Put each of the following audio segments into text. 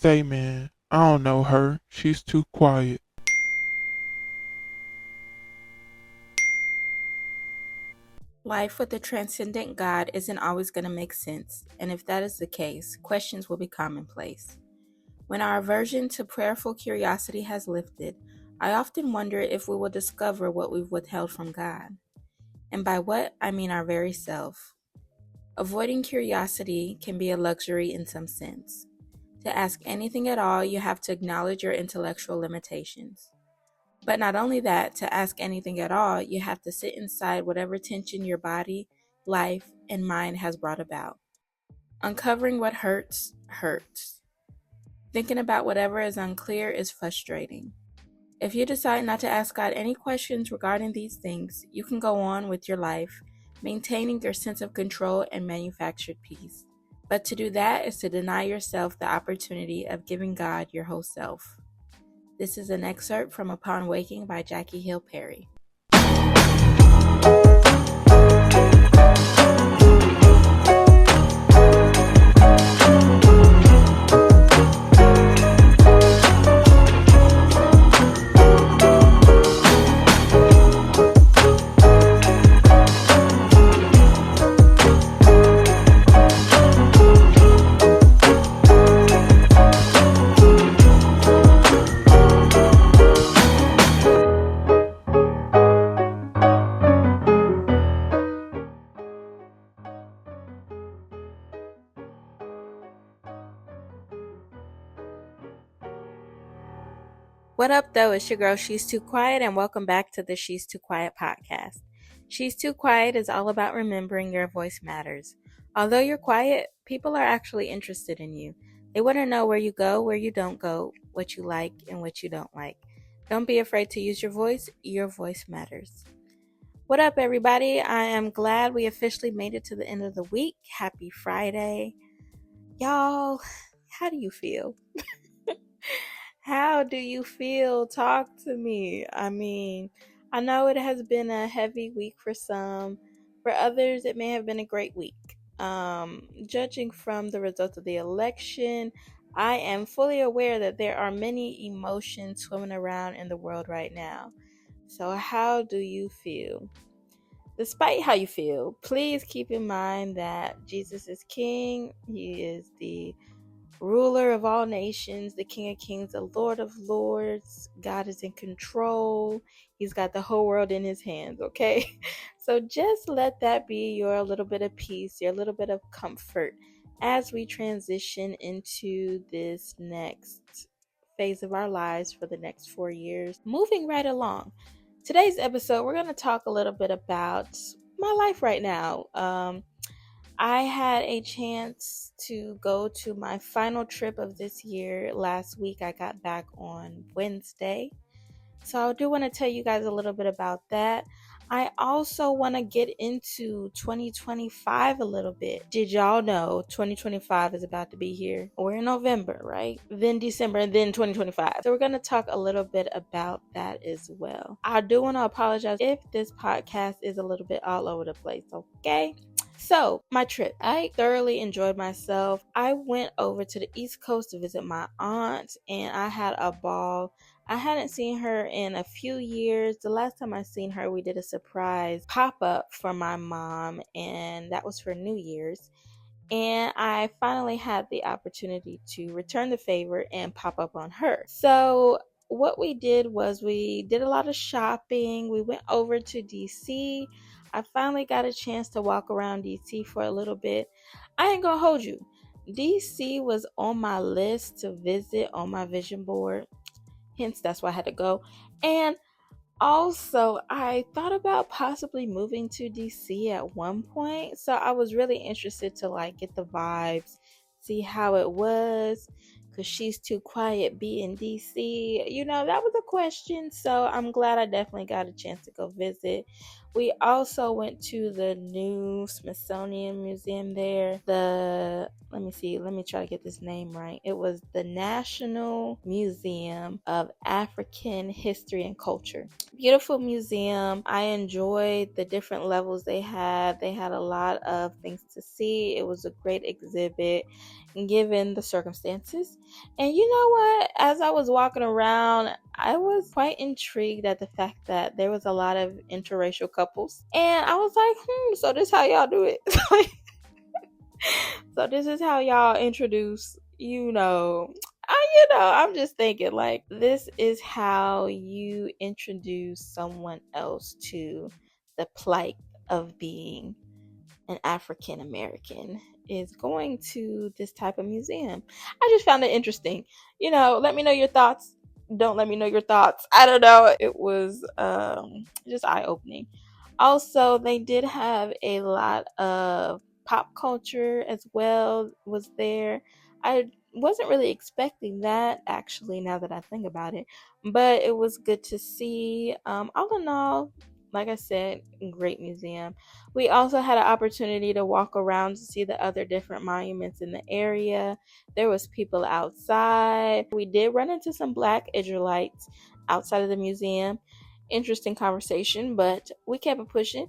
say, man, I don't know her. She's too quiet. Life with a transcendent God isn't always going to make sense, and if that is the case, questions will be commonplace. When our aversion to prayerful curiosity has lifted, I often wonder if we will discover what we've withheld from God. And by what, I mean our very self. Avoiding curiosity can be a luxury in some sense. To ask anything at all, you have to acknowledge your intellectual limitations. But not only that, to ask anything at all, you have to sit inside whatever tension your body, life, and mind has brought about. Uncovering what hurts, hurts. Thinking about whatever is unclear is frustrating. If you decide not to ask God any questions regarding these things, you can go on with your life, maintaining your sense of control and manufactured peace. But to do that is to deny yourself the opportunity of giving God your whole self. This is an excerpt from Upon Waking by Jackie Hill Perry. What up, though? It's your girl, She's Too Quiet, and welcome back to the She's Too Quiet podcast. She's Too Quiet is all about remembering your voice matters. Although you're quiet, people are actually interested in you. They want to know where you go, where you don't go, what you like, and what you don't like. Don't be afraid to use your voice. Your voice matters. What up, everybody? I am glad we officially made it to the end of the week. Happy Friday. Y'all, how do you feel? How do you feel? Talk to me. I know it has been a heavy week for some. For others, it may have been a great week. Judging from the results of the election, I am fully aware that there are many emotions swimming around in the world right now. So, how do you feel? Despite how you feel, please keep in mind that Jesus is King. He is the ruler of all nations, the King of Kings, the Lord of Lords. God is in control. He's got the whole world in his hands, okay? So just let that be your little bit of peace, your little bit of comfort as we transition into this next phase of our lives for the next 4 years. Moving right along. Today's episode, we're going to talk a little bit about my life right now. I had a chance to go to my final trip of this year last week. I got back on Wednesday. So I do want to tell you guys a little bit about that. I also want to get into 2025 a little bit. Did y'all know 2025 is about to be here? We're in November, right? Then December, and then 2025. So we're going to talk a little bit about that as well. I do want to apologize if this podcast is a little bit all over the place, okay? So, my trip. I thoroughly enjoyed myself. I went over to the East Coast to visit my aunt, and I had a ball. I hadn't seen her in a few years. The last time I seen her, we did a surprise pop-up for my mom, and that was for New Year's. And I finally had the opportunity to return the favor and pop up on her. So what we did was we did a lot of shopping. We went over to DC. I finally got a chance to walk around DC for a little bit. I ain't gonna hold you. DC was on my list to visit on my vision board. Hence, that's why I had to go. And also, I thought about possibly moving to DC at one point. So I was really interested to get the vibes, see how it was. Cause She's Too Quiet be in DC. That was a question. So I'm glad I definitely got a chance to go visit. We also went to the new Smithsonian Museum there. Let me try to get this name right. It was the National Museum of African History and Culture. Beautiful museum. I enjoyed the different levels they had. They had a lot of things to see. It was a great exhibit given the circumstances. And you know what? As I was walking around, I was quite intrigued at the fact that there was a lot of interracial couples. And I was like, so this how y'all do it. So this is how y'all introduce, I'm just thinking like this is how you introduce someone else to the plight of being an African American, is going to this type of museum. I just found it interesting. Let me know your thoughts. Don't let me know your thoughts. I don't know. It was just eye opening. Also, they did have a lot of pop culture as well, was there. I wasn't really expecting that, actually, now that I think about it, but it was good to see. All in all, like I said, great museum. We also had an opportunity to walk around to see the other different monuments in the area. There was people outside. We did run into some Black Israelites outside of the museum. Interesting conversation, but we kept it pushing.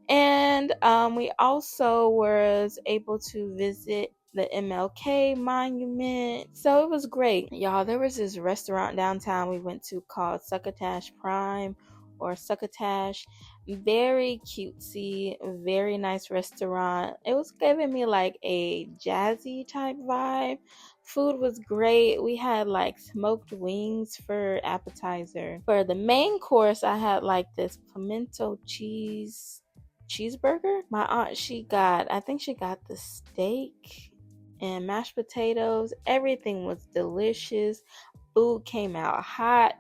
And we also was able to visit the MLK monument. So it was great. Y'all, there was this restaurant downtown we went to called Succotash Prime or Succotash. Very cutesy, very nice restaurant. It was giving me like a jazzy type vibe. Food was great. We had like smoked wings for appetizer. For the main course, I had like this pimento cheeseburger. My aunt, I think she got the steak and mashed potatoes. Everything was delicious. Food came out hot.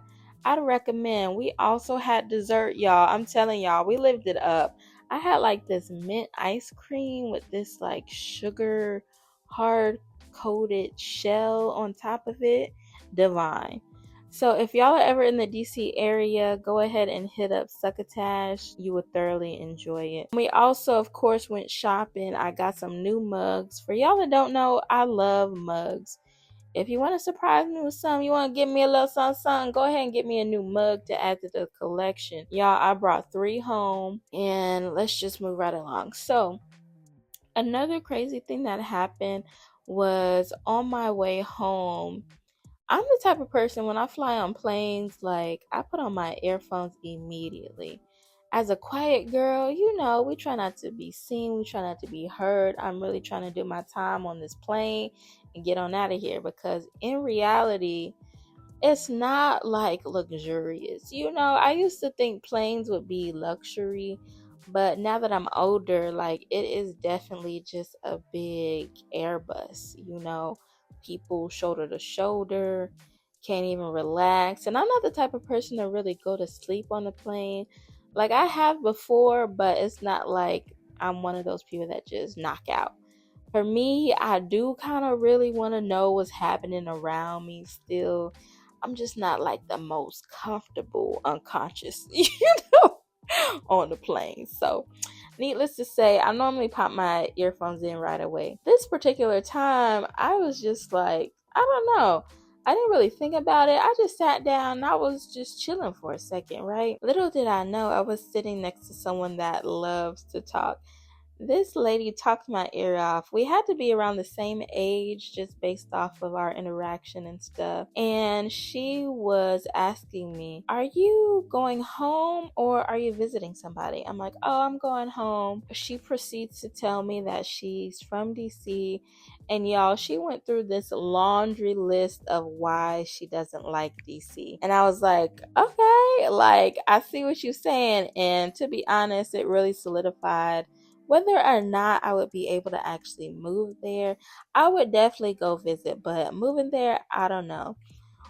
I'd recommend. We also had dessert, y'all. I'm telling y'all, we lived it up. I had like this mint ice cream with this like sugar hard coated shell on top of it. Divine. So if y'all are ever in the DC area, go ahead and hit up Succotash. You would thoroughly enjoy it. We also, of course, went shopping. I got some new mugs. For y'all that don't know, I love mugs. If you want to surprise me with something, you want to give me a little something, go ahead and get me a new mug to add to the collection. Y'all, I brought 3 home, and let's just move right along. So, another crazy thing that happened was on my way home. I'm the type of person, when I fly on planes, like, I put on my earphones immediately. As a quiet girl, we try not to be seen, we try not to be heard. I'm really trying to do my time on this plane and get on out of here, because in reality, it's not like luxurious. I used to think planes would be luxury, but now that I'm older, like, it is definitely just a big Airbus. People shoulder to shoulder, can't even relax. And I'm not the type of person to really go to sleep on the plane. Like, I have before, but it's not like I'm one of those people that just knock out. For me, I do kind of really want to know what's happening around me still. I'm just not like the most comfortable unconscious, on the plane. So, needless to say, I normally pop my earphones in right away. This particular time, I was just like, I don't know. I didn't really think about it. I just sat down and I was just chilling for a second, right? Little did I know I was sitting next to someone that loves to talk. This lady talked my ear off. We had to be around the same age just based off of our interaction and stuff. And she was asking me, "Are you going home or are you visiting somebody?" I'm like, "Oh, I'm going home." She proceeds to tell me that she's from DC. And y'all, she went through this laundry list of why she doesn't like DC. And I was like, okay, like, I see what you're saying. And to be honest, it really solidified whether or not I would be able to actually move there. I would definitely go visit, but moving there, I don't know.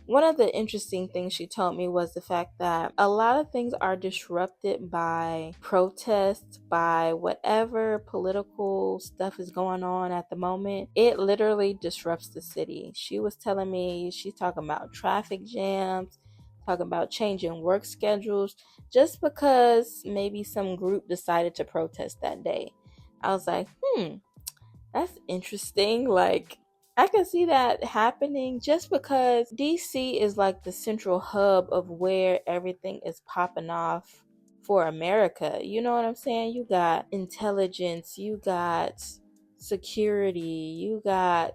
One of the interesting things she told me was the fact that a lot of things are disrupted by protests, by whatever political stuff is going on at the moment. It literally disrupts the city. She was telling me, she's talking about traffic jams, talking about changing work schedules just because maybe some group decided to protest that day. I was like, that's interesting. Like, I can see that happening just because DC is like the central hub of where everything is popping off for America. You know what I'm saying? You got intelligence, you got security, you got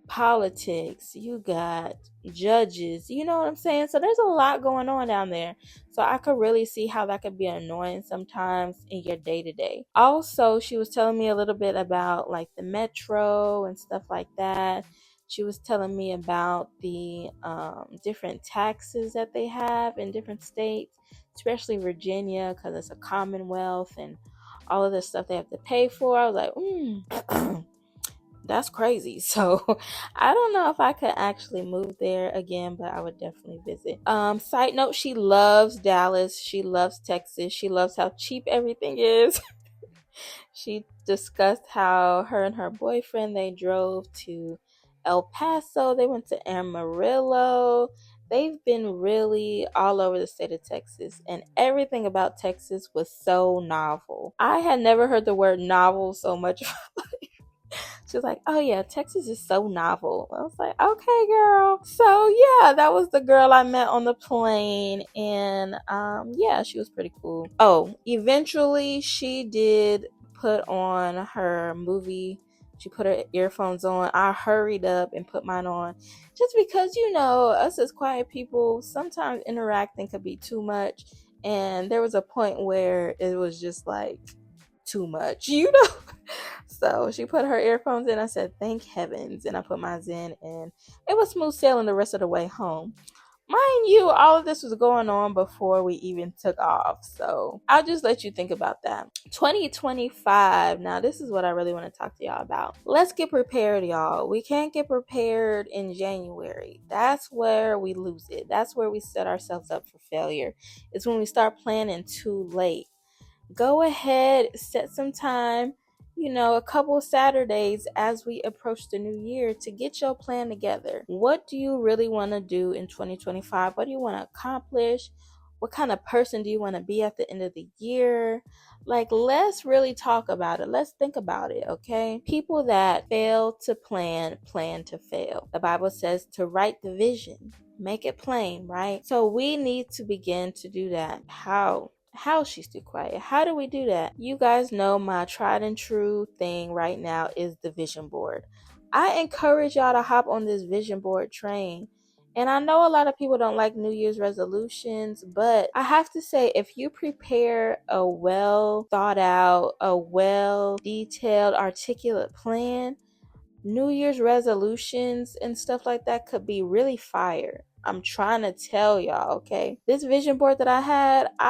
politics, you got judges, you know what I'm saying? So there's a lot going on down there. So I could really see how that could be annoying sometimes in your day to day. Also, she was telling me a little bit about like the metro and stuff like that. She was telling me about the different taxes that they have in different states, especially Virginia, because it's a commonwealth and all of the stuff they have to pay for. I was like, that's crazy. So I don't know if I could actually move there again, but I would definitely visit. Side note, she loves Dallas. She loves Texas. She loves how cheap everything is. She discussed how her and her boyfriend, they drove to El Paso. They went to Amarillo. They've been really all over the state of Texas, and everything about Texas was so novel. I had never heard the word novel so much. She was like, oh yeah, Texas is so novel. I was like, okay, girl. So yeah, that was the girl I met on the plane. And yeah, she was pretty cool. Oh, eventually she did put on her movie. She put her earphones on. I hurried up and put mine on. Just because, you know, us as quiet people, sometimes interacting could be too much. And there was a point where it was just like too much, you know? So she put her earphones in. I said, thank heavens. And I put mine in, and it was smooth sailing the rest of the way home. Mind you, all of this was going on before we even took off. So I'll just let you think about that. 2025. Now, this is what I really want to talk to y'all about. Let's get prepared, y'all. We can't get prepared in January. That's where we lose it. That's where we set ourselves up for failure. It's when we start planning too late. Go ahead, set some time, you know, a couple Saturdays as we approach the new year to get your plan together. What do you really want to do in 2025? What do you want to accomplish? What kind of person do you want to be at the end of the year? Like, let's really talk about it. Let's think about it, okay? People that fail to plan to fail. The Bible says to write the vision, make it plain, right? So we need to begin to do that. How she's too quiet. How do we do that? You guys know my tried and true thing right now is the vision board. I encourage y'all to hop on this vision board train. And I know a lot of people don't like New Year's resolutions, but I have to say, if you prepare a well thought out, a well detailed, articulate plan, New Year's resolutions and stuff like that could be really fire. I'm trying to tell y'all, okay? This vision board that I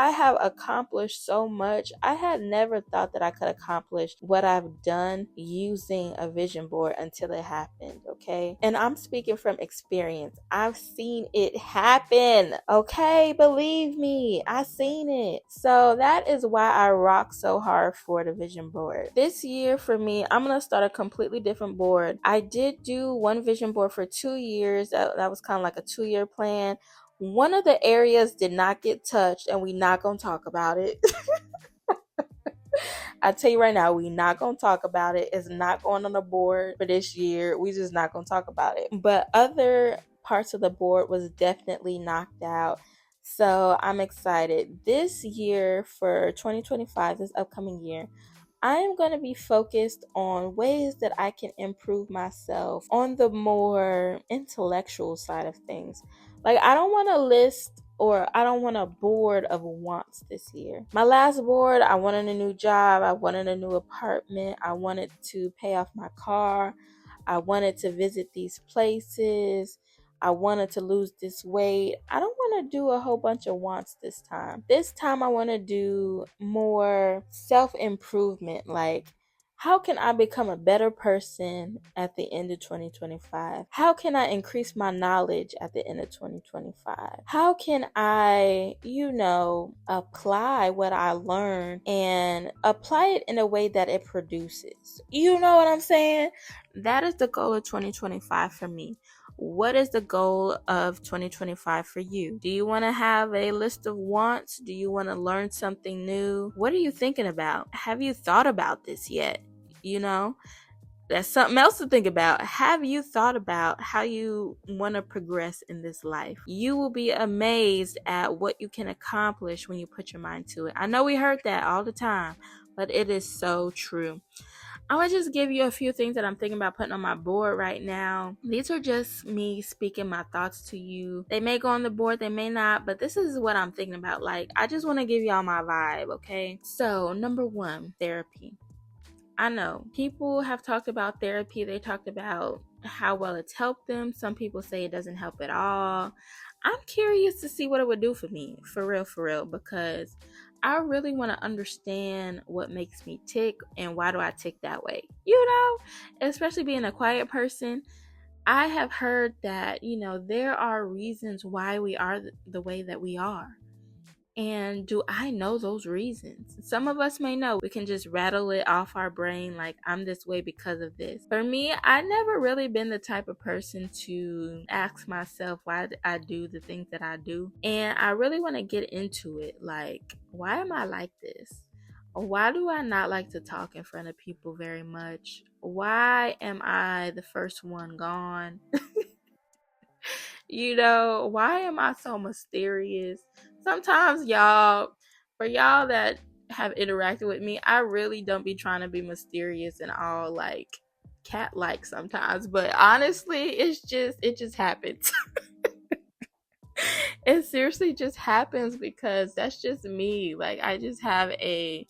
have accomplished so much. I had never thought that I could accomplish what I've done using a vision board until it happened, okay? And I'm speaking from experience. I've seen it happen, okay? Believe me, I've seen it. So that is why I rock so hard for the vision board. This year for me, I'm going to start a completely different board. I did do one vision board for 2 years. That was kind of like a 2-year plan. One of the areas did not get touched, and we're not going to talk about it. I tell you right now, we're not going to talk about it. It's not going on the board for this year. We just not going to talk about it. But other parts of the board was definitely knocked out. So I'm excited. This year for 2025, this upcoming year, I am going to be focused on ways that I can improve myself on the more intellectual side of things. Like, I don't want a list or I don't want a board of wants this year. My last board, I wanted a new job. I wanted a new apartment. I wanted to pay off my car. I wanted to visit these places. I wanted to lose this weight. I don't want to do a whole bunch of wants this time. This time I want to do more self-improvement. Like, how can I become a better person at the end of 2025? How can I increase my knowledge at the end of 2025? How can I, apply what I learned and apply it in a way that it produces? You know what I'm saying? That is the goal of 2025 for me. What is the goal of 2025 for you? Do you want to have a list of wants? Do you want to learn something new? What are you thinking about? Have you thought about this yet? You know, that's something else to think about. Have you thought about how you want to progress in this life? You will be amazed at what you can accomplish when you put your mind to it. I know we heard that all the time, but it is so true. I want to just give you a few things that I'm thinking about putting on my board right now. These are just me speaking my thoughts to you. They may go on the board, they may not, but this is what I'm thinking about. Like, I just want to give y'all my vibe, okay? So, number one, therapy. I know people have talked about therapy. They talked about how well it's helped them. Some people say it doesn't help at all. I'm curious to see what it would do for me, for real, because I really want to understand what makes me tick and why do I tick that way. You know, especially being a quiet person, I have heard that, there are reasons why we are the way that we are. And do I know those reasons? Some of us may know. We can just rattle it off our brain like, I'm this way because of this. For me, I never really been the type of person to ask myself why I do the things that I do. And I really want to get into it. Like, why am I like this? Why do I not like to talk in front of people very much? Why am I the first one gone? Why am I so mysterious? Sometimes, for y'all that have interacted with me, I really don't be trying to be mysterious and all like cat like sometimes, but honestly, it just happens. It seriously just happens because that's just me. Like, I just have a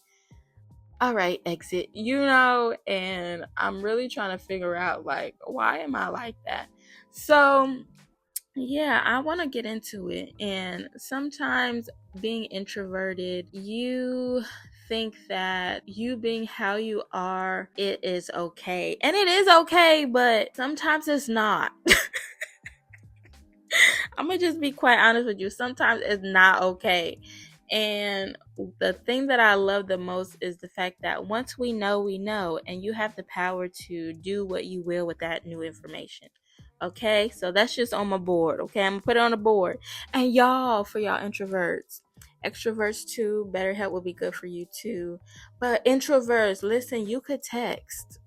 all right exit, and I'm really trying to figure out like, why am I like that? So yeah, I want to get into it. And sometimes being introverted, you think that you being how you are, it is okay. And it is okay, but sometimes it's not. I'm going to just be quite honest with you. Sometimes it's not okay. And the thing that I love the most is the fact that once we know, and you have the power to do what you will with that new information. Okay, so that's just on my board. Okay, I'm gonna put it on the board. And y'all, for y'all introverts, extroverts too, BetterHelp will be good for you too. But introverts, listen, you could text.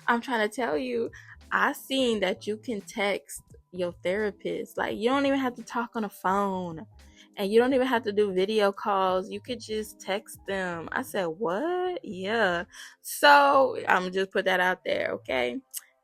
I'm trying to tell you, I seen that you can text your therapist. Like, you don't even have to talk on the phone. And you don't even have to do video calls. You could just text them. I said, what? Yeah. So I'm just put that out there, okay?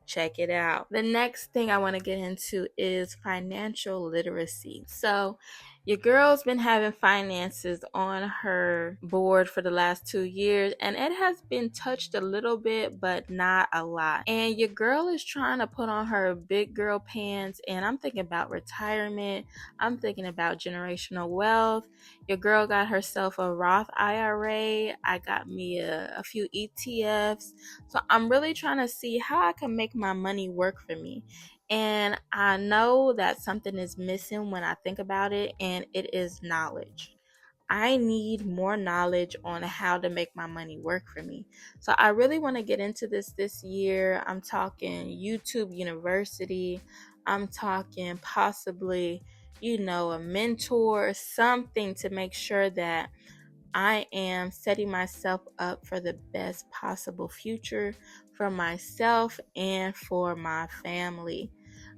Check it out. The next thing I want to get into is financial literacy. So your girl's been having finances on her board for the last 2 years, and it has been touched a little bit, but not a lot. And your girl is trying to put on her big girl pants, and I'm thinking about retirement. I'm thinking about generational wealth. Your girl got herself a Roth IRA. I got me a few ETFs. So I'm really trying to see how I can make my money work for me. And I know that something is missing when I think about it, and it is knowledge. I need more knowledge on how to make my money work for me. So I really want to get into this year. I'm talking YouTube University. I'm talking possibly, a mentor, something to make sure that I am setting myself up for the best possible future for myself and for my family.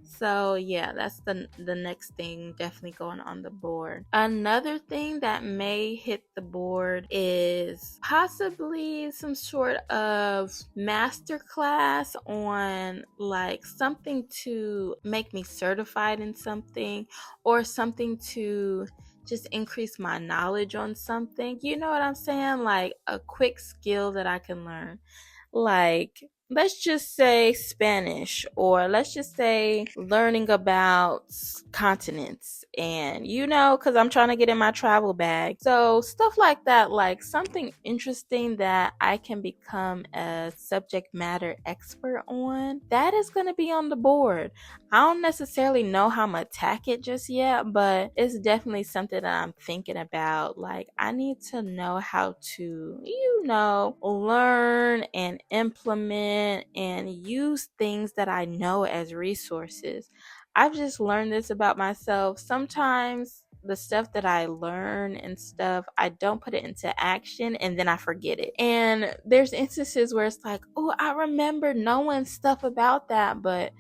So yeah, that's the next thing definitely going on the board. Another thing that may hit the board is possibly some sort of master class on like something to make me certified in something, or something to just increase my knowledge on something. You know what I'm saying? Like a quick skill that I can learn. Like, let's just say Spanish, or let's just say learning about continents, and because I'm trying to get in my travel bag. So stuff like that, like something interesting that I can become a subject matter expert on, that is going to be on the board. I don't necessarily know how I'm gonna attack it just yet, but it's definitely something that I'm thinking about. Like, I need to know how to, learn and implement in and use things that I know as resources. I've just learned this about myself. Sometimes the stuff that I learn and stuff, I don't put it into action and then I forget it. And there's instances where it's like, oh, I remember knowing stuff about that, but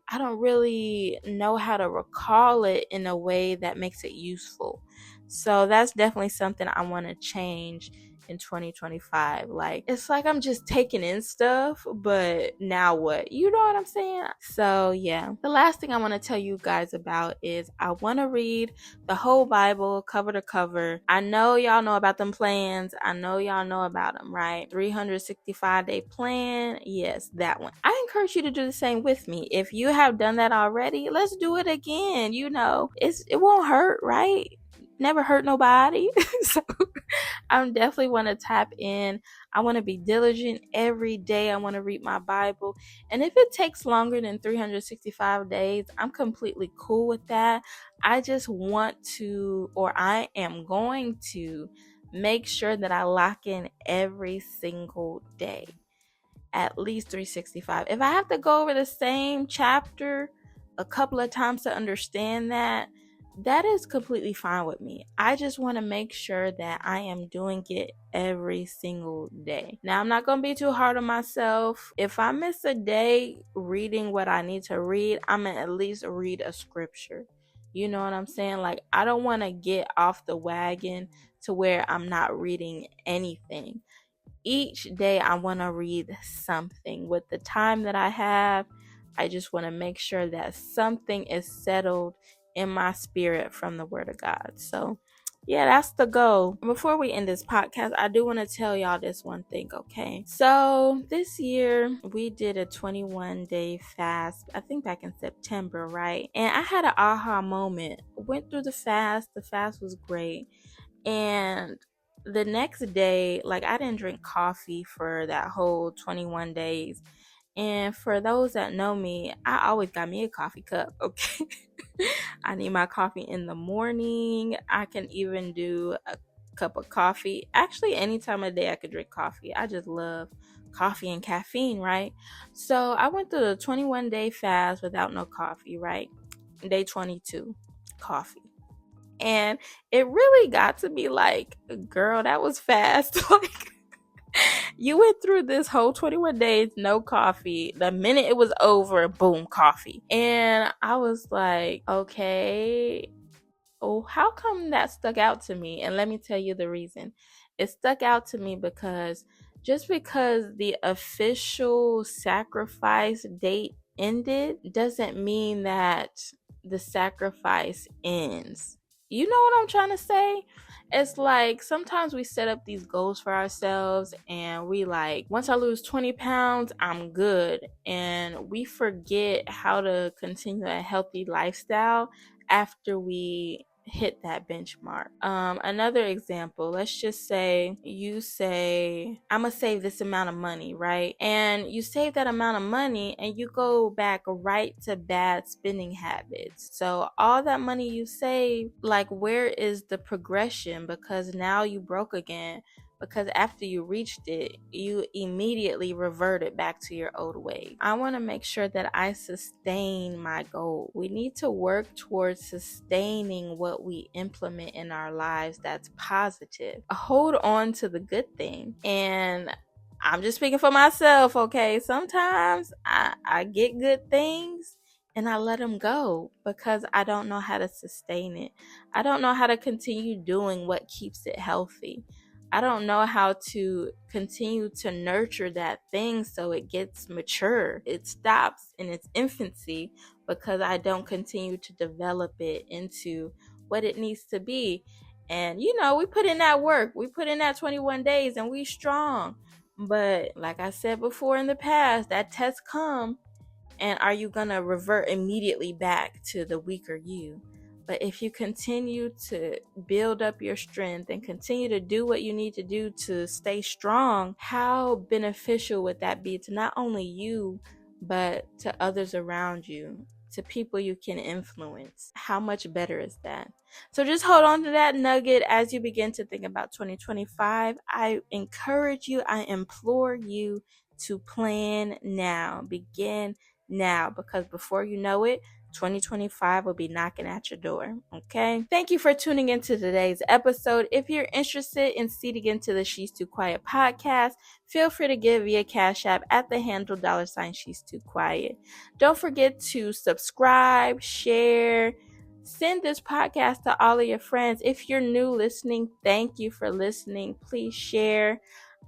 I don't really know how to recall it in a way that makes it useful. So that's definitely something I want to change in 2025. Like, it's like I'm just taking in stuff, but now what? You know what I'm saying? So yeah, the last thing I want to tell you guys about is I want to read the whole Bible cover to cover. I know y'all know about them plans. I know y'all know about them, right? 365-day plan. Yes, that one. I encourage you to do the same with me. If you have done that already, let's do it again. You know, it won't hurt, right? Never hurt nobody. So I definitely want to tap in. I want to be diligent every day. I want to read my Bible. And if it takes longer than 365 days, I'm completely cool with that. I just want to, or I am going to make sure that I lock in every single day, at least 365. If I have to go over the same chapter a couple of times to understand that, that is completely fine with me. I just want to make sure that I am doing it every single day. Now, I'm not going to be too hard on myself. If I miss a day reading what I need to read, I'm going to at least read a scripture. You know what I'm saying? Like, I don't want to get off the wagon to where I'm not reading anything. Each day I want to read something. With the time that I have, I just want to make sure that something is settled in my spirit from the Word of God. So yeah, that's the goal. Before we end this podcast, I do want to tell y'all this one thing, okay? So this year we did a 21-day fast, I think back in September, right? And I had an aha moment. Went through the fast was great. And the next day, like, I didn't drink coffee for that whole 21 days. And for those that know me, I always got me a coffee cup, okay? I need my coffee in the morning. I can even do a cup of coffee. Actually, any time of day I could drink coffee. I just love coffee and caffeine, right? So I went through the 21-day fast without no coffee, right? Day 22, coffee. And it really got to be like, girl, that was fast. Like, you went through this whole 21 days, no coffee. The minute it was over, boom, coffee. And I was like, okay, oh, how come that stuck out to me? And let me tell you the reason. It stuck out to me because just because the official sacrifice date ended doesn't mean that the sacrifice ends. You know what I'm trying to say? It's like sometimes we set up these goals for ourselves and we like, once I lose 20 pounds, I'm good. And we forget how to continue a healthy lifestyle after we hit that benchmark. Another example, let's just say you say, I'm gonna save this amount of money, right? And you save that amount of money and you go back right to bad spending habits. So all that money you save, like, where is the progression? Because now you broke again. Because after you reached it, you immediately reverted back to your old way. I want to make sure that I sustain my goal. We need to work towards sustaining what we implement in our lives that's positive. Hold on to the good thing. And I'm just speaking for myself, okay? Sometimes I get good things and I let them go because I don't know how to sustain it. I don't know how to continue doing what keeps it healthy. I don't know how to continue to nurture that thing so it gets mature. It stops in its infancy because I don't continue to develop it into what it needs to be. And, you know, we put in that work. We put in that 21 days and we strong. But like I said before in the past, that test come. And are you going to revert immediately back to the weaker you? But if you continue to build up your strength and continue to do what you need to do to stay strong, how beneficial would that be to not only you, but to others around you, to people you can influence? How much better is that? So just hold on to that nugget as you begin to think about 2025. I encourage you, I implore you to plan now. Begin now, because before you know it, 2025 will be knocking at your door. Okay. Thank you for tuning into today's episode. If you're interested in seating into the She's Too Quiet podcast, feel free to give via Cash App at the handle $ She's Too Quiet. Don't forget to subscribe, share, send this podcast to all of your friends. If you're new listening, thank you for listening. Please share.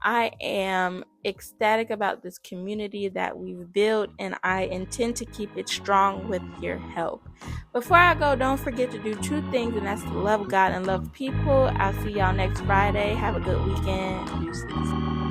I am ecstatic about this community that we've built, and I intend to keep it strong with your help. Before I go, don't forget to do 2 things, and that's to love God and love people. I'll see y'all next Friday. Have a good weekend. Deuces.